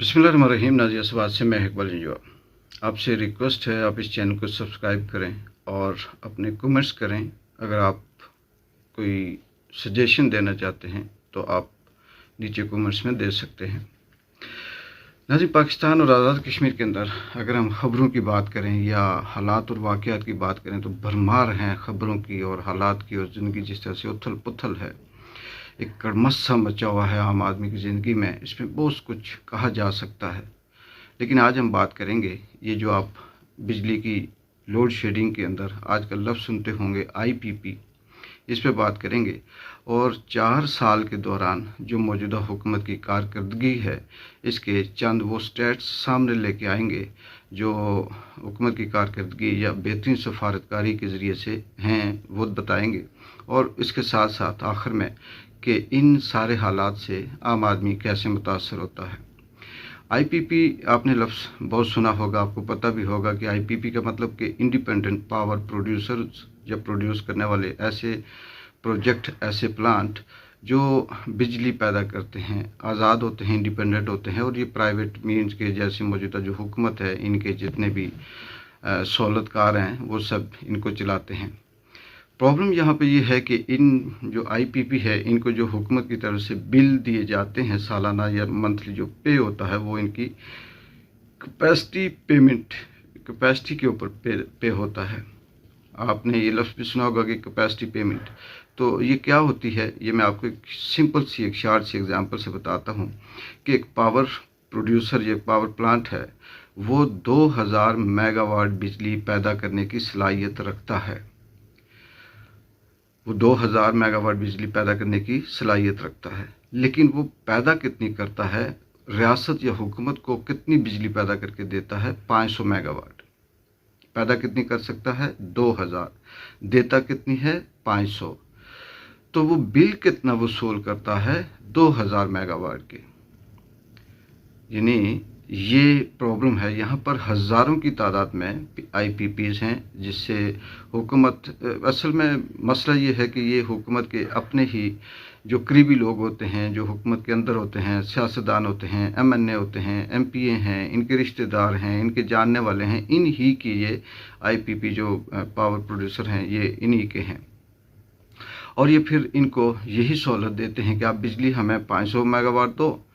बिस्मिल्लाहिर्रहमानिर्रहीम। नाजियाबाद से मैं इकबाल जंजुआ। आपसे रिक्वेस्ट है आप इस चैनल को सब्सक्राइब करें और अपने कमेंट्स करें। अगर आप कोई सजेशन देना चाहते हैं तो आप नीचे कमेंट्स में दे सकते हैं। नाज़रीन, पाकिस्तान और आज़ाद कश्मीर के अंदर अगर हम ख़बरों की बात करें या हालात और वाक़यात की बात करें तो भरमार हैं ख़बरों की और हालात की, और ज़िंदगी जिस तरह से उथल पुथल है, एक कड़मस्सा मचा हुआ है आम आदमी की ज़िंदगी में। इसमें बहुत कुछ कहा जा सकता है, लेकिन आज हम बात करेंगे ये जो आप बिजली की लोड शेडिंग के अंदर आजकल लफ्ज़ सुनते होंगे IPP, इस पे बात करेंगे। और 4 साल के दौरान जो मौजूदा हुकूमत की कारकर्दगी है, इसके चंद वो स्टेट्स सामने लेके आएंगे जो हुकूमत की कारकर्दगी या बेहतरीन सफारतकारी के ज़रिए से हैं, वो बताएंगे। और इसके साथ साथ आखिर में कि इन सारे हालात से आम आदमी कैसे मुतासर होता है। IPP आपने लफ्ज़ बहुत सुना होगा, आपको पता भी होगा कि IPP का मतलब कि इंडिपेंडेंट पावर प्रोड्यूसर्स या प्रोड्यूस करने वाले ऐसे प्रोजेक्ट, ऐसे प्लांट जो बिजली पैदा करते हैं, आज़ाद होते हैं, इंडिपेंडेंट होते हैं। और ये प्राइवेट मीन्स के जैसे मौजूदा जो हुकूमत है, इनके जितने भी सहूलतकार हैं वो सब इनको चलाते हैं। प्रॉब्लम यहाँ पे ये है कि इन जो IPP है, इनको जो हुकूमत की तरफ से बिल दिए जाते हैं सालाना या मंथली जो पे होता है, वो इनकी कैपेसिटी पेमेंट, कैपेसिटी के ऊपर पे होता है। आपने ये लफ्ज़ भी सुना होगा कि कैपेसिटी पेमेंट। तो ये क्या होती है, ये मैं आपको एक सिंपल सी, एक शार्ट सी एग्जांपल से बताता हूँ कि एक पावर प्रोड्यूसर, ये पावर प्लांट है, वो 2000 मेगावाट बिजली पैदा करने की सलाहियत रखता है। वो 2000 मेगावाट बिजली पैदा करने की सलाहियत रखता है, लेकिन वो पैदा कितनी करता है, रियासत या हुकूमत को कितनी बिजली पैदा करके देता है? 500 मेगावाट पैदा कितनी कर सकता है? 2000, देता कितनी है? 500। तो वो बिल कितना वसूल करता है? 2000 मेगावाट के। यानी ये प्रॉब्लम है। यहाँ पर हज़ारों की तादाद में IPPs हैं, जिससे हुकूमत, असल में मसला ये है कि ये हुकूमत के अपने ही जो करीबी लोग होते हैं, जो हुकूमत के अंदर होते हैं, सियासतदान होते हैं, MNA होते हैं, MPA हैं, इनके रिश्तेदार हैं, इनके जानने वाले हैं, इन ही की ये IPP जो पावर प्रोड्यूसर हैं, ये इन्हीं के हैं। और ये फिर इनको यही सहूलत देते हैं कि आप बिजली हमें 500 मेगावाट दो,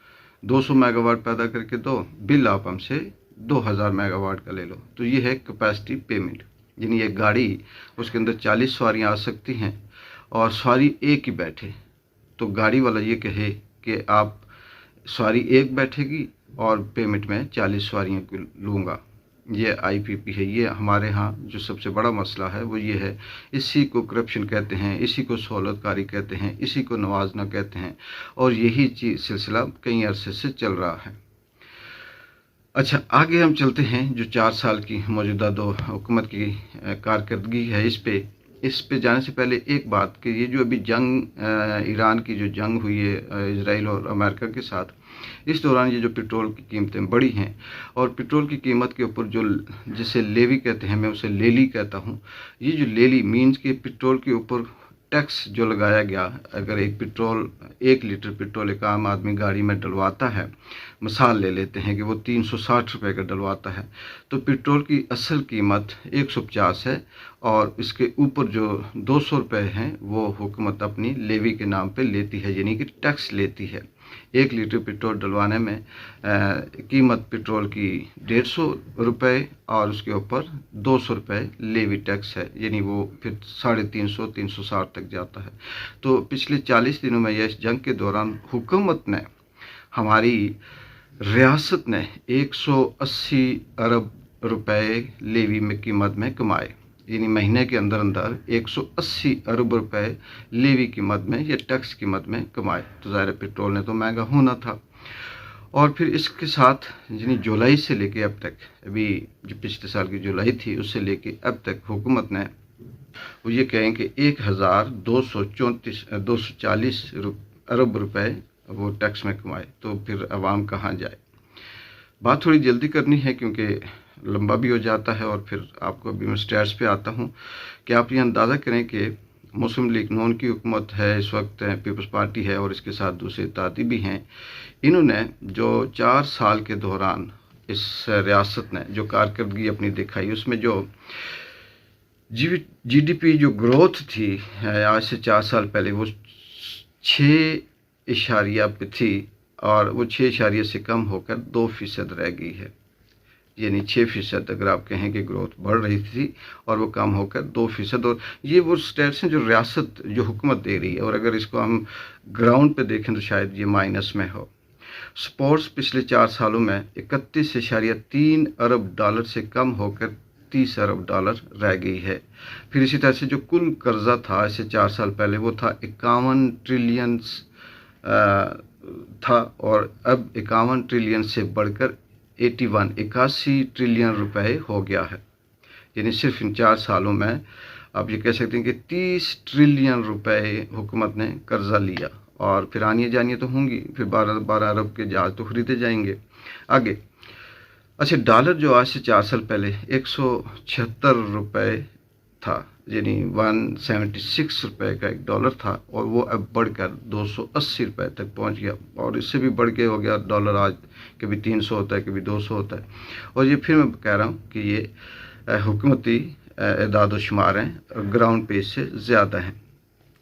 200 मेगावाट पैदा करके दो, बिल आप हमसे 2000 मेगावाट का ले लो। तो ये है कैपेसिटी पेमेंट। यानी एक गाड़ी, उसके अंदर 40 सवारियाँ आ सकती हैं और सवारी एक ही बैठे, तो गाड़ी वाला ये कहे कि आप सवारी एक बैठेगी और पेमेंट में 40 सवारियों को लूँगा। ये IPP है। ये हमारे यहाँ जो सबसे बड़ा मसला है वो ये है। इसी को करप्शन कहते हैं, इसी को सहूलतकारी कहते हैं, इसी को नवाजना कहते हैं, और यही चीज़ सिलसिला कई अरसे से चल रहा है। अच्छा, आगे हम चलते हैं। जो 4 साल की मौजूदा दो हुकूमत की कारकर्दगी है, इस पे जाने से पहले एक बात कि ये जो अभी जंग, ईरान की जो जंग हुई है इजराइल और अमेरिका के साथ, इस दौरान ये जो पेट्रोल की कीमतें बढ़ी हैं, और पेट्रोल की कीमत के ऊपर जो, जिसे लेवी कहते हैं, मैं उसे लेली कहता हूँ। ये जो लेली मीन्स के पेट्रोल के ऊपर टैक्स जो लगाया गया, अगर 1 लीटर पेट्रोल एक आम आदमी गाड़ी में डलवाता है, मिसाल ले लेते हैं कि वो 360 रुपये का डलवाता है, तो पेट्रोल की असल कीमत 150 है, और इसके ऊपर जो 200 रुपये हैं वो हुकूमत अपनी लेवी के नाम पे लेती है, यानी कि टैक्स लेती है। 1 लीटर पेट्रोल डलवाने में कीमत पेट्रोल की 150 रुपये, और उसके ऊपर 200 रुपये लेवी टैक्स है, यानी वो फिर 350 360 तक जाता है। तो पिछले 40 दिनों में, इस जंग के दौरान, हुकूमत ने, हमारी रियासत ने 180 अरब रुपए लेवी में कीमत में कमाए। यानी महीने के अंदर अंदर 180 अरब रुपए लेवी कीमत में या टैक्स कीमत में कमाए। तो ज़ाहिर पेट्रोल ने तो महंगा होना था। और फिर इसके साथ यानी जुलाई से लेके अब तक, अभी जो पिछले साल की जुलाई थी, उससे लेके अब तक हुकूमत ने, वो ये कहें कि 1240 अरब रुपए वो टैक्स में कमाए। तो फिर आवाम कहाँ जाए। बात थोड़ी जल्दी करनी है क्योंकि लंबा भी हो जाता है, और फिर आपको अभी मैं स्टैट्स पे आता हूँ कि आप ये अंदाज़ा करें कि मुस्लिम लीग नून की हुकूमत है इस वक्त, पीपल्स पार्टी है और इसके साथ दूसरे इत्तेहादी भी हैं। इन्होंने जो 4 साल के दौरान इस रियासत ने जो कारकर्दगी अपनी दिखाई, उसमें जो जीडीपी जो ग्रोथ थी आज से 4 साल पहले, वो 6 पे थी और वो 6 से कम होकर 2% रह गई है। यानी 6% अगर आप कहें कि ग्रोथ बढ़ रही थी और वो कम होकर 2%। और ये वो स्टेट्स हैं जो रियासत जो हुकूमत दे रही है, और अगर इसको हम ग्राउंड पे देखें तो शायद ये माइनस में हो। स्पोर्ट्स पिछले 4 सालों में 31.3 अरब डॉलर से कम होकर 30 अरब डॉलर रह गई है। फिर इसी तरह से जो कुल कर्जा था इससे 4 साल पहले, वो था 51 ट्रिलियन था, और अब 51 ट्रिलियन से बढ़कर 81 ट्रिलियन रुपए हो गया है। यानी सिर्फ इन 4 सालों में आप ये कह सकते हैं कि 30 ट्रिलियन रुपए हुकूमत ने कर्जा लिया, और फिर आनियाँ जानियाँ तो होंगी, फिर 12 अरब के जहाज तो खरीदे जाएंगे आगे। अच्छा, डॉलर जो आज से 4 साल पहले 176 रुपए था, यानी 176 रुपए का एक डॉलर था, और वो अब बढ़कर 280 रुपए तक पहुंच गया, और इससे भी बढ़ के हो गया डॉलर। आज कभी 300 होता है, कभी 200 होता है। और ये फिर मैं कह रहा हूँ कि ये हुकूमती एदाद शुमार हैं, ग्राउंड पेज से ज़्यादा हैं।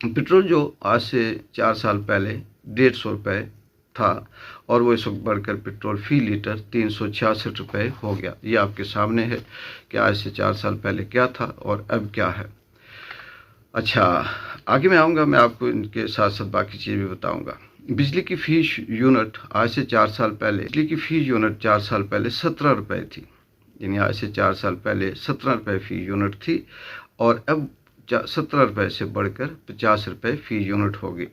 पेट्रोल जो आज से 4 साल पहले 150 रुपये था, और वो इस वक्त बढ़कर पेट्रोल फ़ी लीटर 366 रुपये हो गया। ये आपके सामने है कि आज से 4 साल पहले क्या था और अब क्या है। अच्छा, आगे मैं आऊँगा, मैं आपको इनके साथ साथ बाकी चीज़ भी बताऊँगा। बिजली की फ़ीस यूनिट आज से 4 साल पहले, बिजली की फ़ीस यूनिट 4 साल पहले 17 रुपये थी। यानी आज से 4 साल पहले 17 रुपये फ़ी यूनिट थी, और अब 17 रुपये से बढ़कर 50 रुपये फ़ी यूनिट हो गई।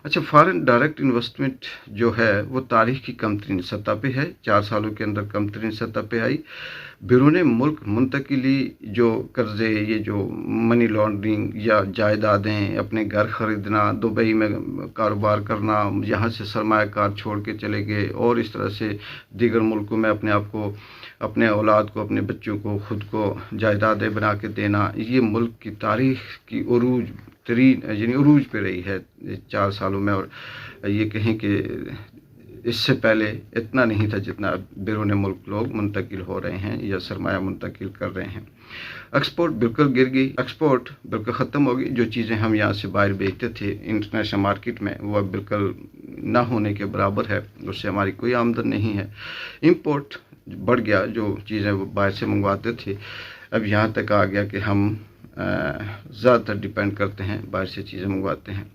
अच्छा, फॉरेन डायरेक्ट इन्वेस्टमेंट जो है वो तारीख की कम तरीन सतह पे है, 4 सालों के अंदर कम तरीन सतह पे आई। बैरून मुल्क मुंतकिली जो कर्जे, ये जो मनी लॉन्ड्रिंग या जायदादें, अपने घर ख़रीदना, दुबई में कारोबार करना, यहाँ से सरमायाकार छोड़ के चले गए, और इस तरह से दीगर मुल्कों में अपने आप को, अपने औलाद को, अपने बच्चों को, ख़ुद को जायदादें बना के देना, ये मुल्क की तारीख़ की उरूज तरीन यानी उरूज पे रही है 4 सालों में। और ये कहें कि इससे पहले इतना नहीं था जितना बैरून मुल्क लोग मुंतकिल हो रहे हैं या सरमाया मुंतकिल कर रहे हैं। एक्सपोर्ट बिल्कुल गिर गई, एक्सपोर्ट बिल्कुल ख़त्म हो गई। जो चीज़ें हम यहाँ से बाहर बेचते थे इंटरनेशनल मार्केट में, वो अब बिल्कुल ना होने के बराबर है, उससे हमारी कोई आमदन नहीं है। इंपोर्ट बढ़ गया, जो चीज़ें वो बाहर से मंगवाते थे, अब यहाँ तक आ गया कि हम ज़्यादातर डिपेंड करते हैं, बाहर से चीज़ें मंगवाते हैं।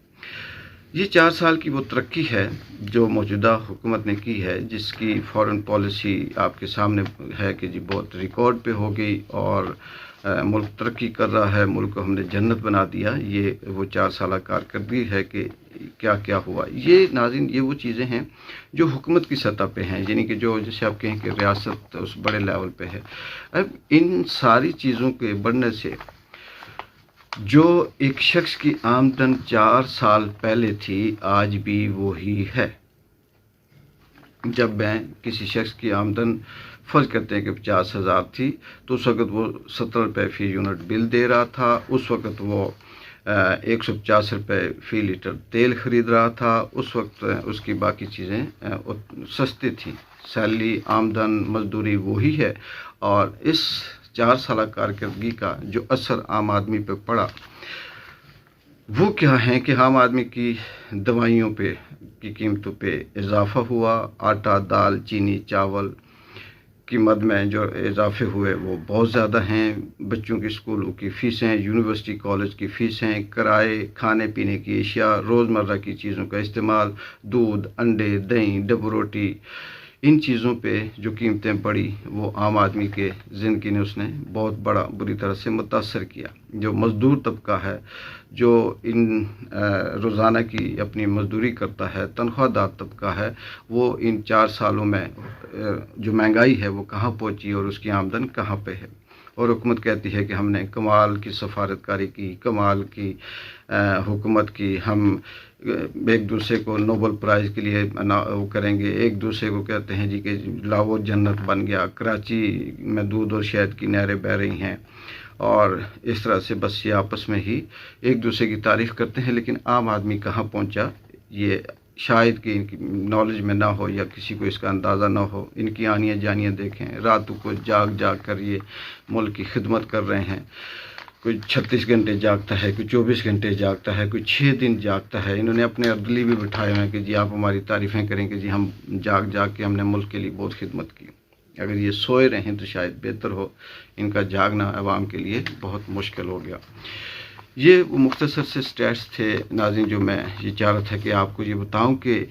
ये 4 साल की वो तरक्की है जो मौजूदा हुकूमत ने की है, जिसकी फॉरेन पॉलिसी आपके सामने है कि जी बहुत रिकॉर्ड पे हो गई, और मुल्क तरक्की कर रहा है, मुल्क को हमने जन्नत बना दिया। ये वो 4 साल कारकर्दगी है कि क्या क्या हुआ। ये नाज़रीन, ये वो चीज़ें हैं जो हुकूमत की सतह पे हैं, यानी कि जो जैसे आप कहें कि रियासत उस बड़े लेवल पे है। अब इन सारी चीज़ों के बढ़ने से जो एक शख्स की आमदन 4 साल पहले थी, आज भी वही है। जब मैं किसी शख्स की आमदन फ़र्ज करते हैं कि 50,000 थी, तो उस वक़्त वो 17 रुपये फ़ी यूनिट बिल दे रहा था। उस वक़्त वो 150 रुपये फ़ी लीटर तेल ख़रीद रहा था। उस वक्त उसकी बाकी चीज़ें सस्ती थी। सैलरी, आमदन, मजदूरी वही है, और इस 4 साल कारकर्दगी का जो असर आम आदमी पे पड़ा वो क्या है कि आम आदमी की दवाइयों पे की कीमतों पे इजाफ़ा हुआ। आटा, दाल, चीनी, चावल की मद में जो इजाफे हुए वो बहुत ज़्यादा हैं। बच्चों की स्कूलों की फ़ीसें, यूनिवर्सिटी कॉलेज की फ़ीसें, किराए, खाने पीने की अशिया, रोज़मर्रा की चीज़ों का इस्तेमाल, दूध, अंडे, दही, डब्बू रोटी, इन चीज़ों पे जो कीमतें बढ़ी वो आम आदमी के ज़िंदगी ने उसने बहुत बड़ा बुरी तरह से मुतासर किया। जो मज़दूर तबका है, जो इन रोज़ाना की अपनी मज़दूरी करता है, तनख्वाहदार तबका है, वो इन 4 सालों में जो महंगाई है वो कहाँ पहुँची और उसकी आमदन कहाँ पे है। और हुकूमत कहती है कि हमने कमाल की सफारतकारी की, कमाल की हुकूमत की, हम एक दूसरे को नोबल प्राइज़ के लिए वो करेंगे। एक दूसरे को कहते हैं जी कि लाहौर जन्नत बन गया, कराची में दूध और शहद की नहरें बह रही हैं, اور اس طرح سے بس یہ آپس میں ہی ایک دوسرے کی تعریف کرتے ہیں، لیکن عام آدمی کہاں پہنچا یہ شاید کہ ان کی نالج میں نہ ہو یا کسی کو اس کا اندازہ نہ ہو۔ ان کی آنیاں جانیاں دیکھیں، راتوں کو جاگ جاگ کر یہ ملک کی خدمت کر رہے ہیں۔ کوئی 36 گھنٹے جاگتا ہے، کوئی 24 گھنٹے جاگتا ہے، کوئی 6 دن جاگتا ہے۔ انہوں نے اپنے اردلی بھی بٹھائے ہوئے ہیں کہ جی آپ ہماری تعریفیں کریں کہ جی ہم جاگ جاگ کے ہم نے ملک کے لیے بہت خدمت کی۔ اگر یہ سوئے رہیں تو شاید بہتر ہو، ان کا جاگنا عوام کے لیے بہت مشکل ہو گیا۔ یہ وہ مختصر سے سٹیٹس تھے ناظرین جو میں یہ چاہ رہا تھا کہ آپ کو یہ بتاؤں کہ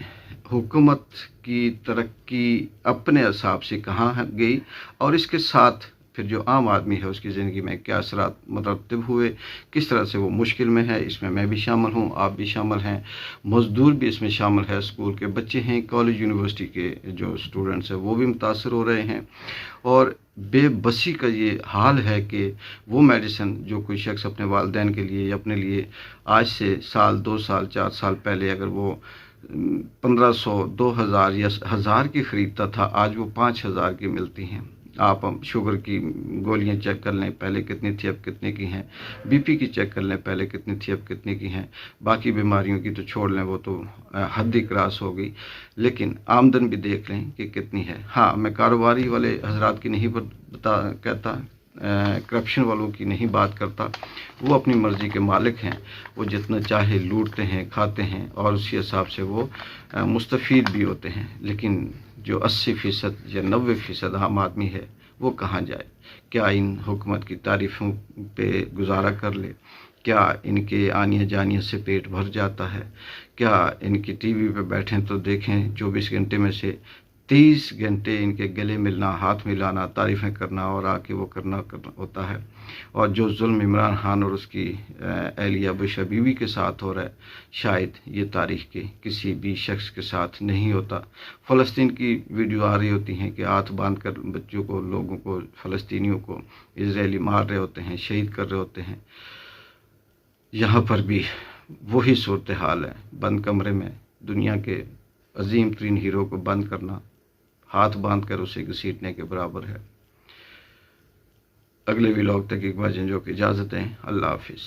حکومت کی ترقی اپنے حساب سے کہاں گئی، اور اس کے ساتھ پھر جو عام آدمی ہے اس کی زندگی میں کیا اثرات مرتب ہوئے، کس طرح سے وہ مشکل میں ہے۔ اس میں بھی شامل ہوں، آپ بھی شامل ہیں، مزدور بھی اس میں شامل ہے، اسکول کے بچے ہیں، کالج یونیورسٹی کے جو اسٹوڈنٹس ہیں وہ بھی متاثر ہو رہے ہیں، اور بے بسی کا یہ حال ہے کہ وہ میڈیسن جو کوئی شخص اپنے والدین کے لیے یا اپنے لیے آج سے سال 2 سال 4 سال پہلے اگر وہ 1500 2000 یا 1000 کی خریدتا تھا، آج وہ 5000 کی ملتی ہیں۔ آپ شوگر کی گولیاں چیک کر لیں پہلے کتنی تھی اب کتنے کی ہیں، بی پی کی چیک کر لیں پہلے کتنی تھی اب کتنے کی ہیں، باقی بیماریوں کی تو چھوڑ لیں وہ تو حد ہی کراس ہو گئی، لیکن آمدن بھی دیکھ لیں کہ کتنی ہے۔ ہاں میں کاروباری والے حضرات کی نہیں کہتا، کرپشن والوں کی نہیں بات کرتا، وہ اپنی مرضی کے مالک ہیں، وہ جتنا چاہے لوٹتے ہیں کھاتے ہیں اور اسی حساب سے وہ مستفید بھی ہوتے ہیں، لیکن جو 80% یا 90% عام آدمی ہے وہ کہاں جائے؟ کیا ان حکومت کی تعریفوں پہ گزارا کر لے؟ کیا ان کے آنیاں جانیاں سے پیٹ بھر جاتا ہے؟ کیا ان کی ٹی وی پہ بیٹھیں تو دیکھیں 24 گھنٹے میں سے 30 گھنٹے ان کے گلے ملنا، ہاتھ ملانا، تعریفیں کرنا اور آ کے وہ کرنا ہوتا ہے، اور جو ظلم عمران خان اور اس کی اہلیہ بشرا بیوی کے ساتھ ہو رہا ہے شاید یہ تاریخ کے کسی بھی شخص کے ساتھ نہیں ہوتا۔ فلسطین کی ویڈیو آ رہی ہوتی ہیں کہ ہاتھ باندھ کر بچوں کو، لوگوں کو، فلسطینیوں کو اسرائیلی مار رہے ہوتے ہیں، شہید کر رہے ہوتے ہیں۔ یہاں پر بھی وہی صورتحال ہے، بند کمرے میں دنیا کے عظیم ترین ہیرو کو بند کرنا ہاتھ باندھ کر اسے گھسیٹنے کے برابر ہے۔ اگلے ولاگ تک ایک بار جنجو کی اجازت دیں، اللہ حافظ۔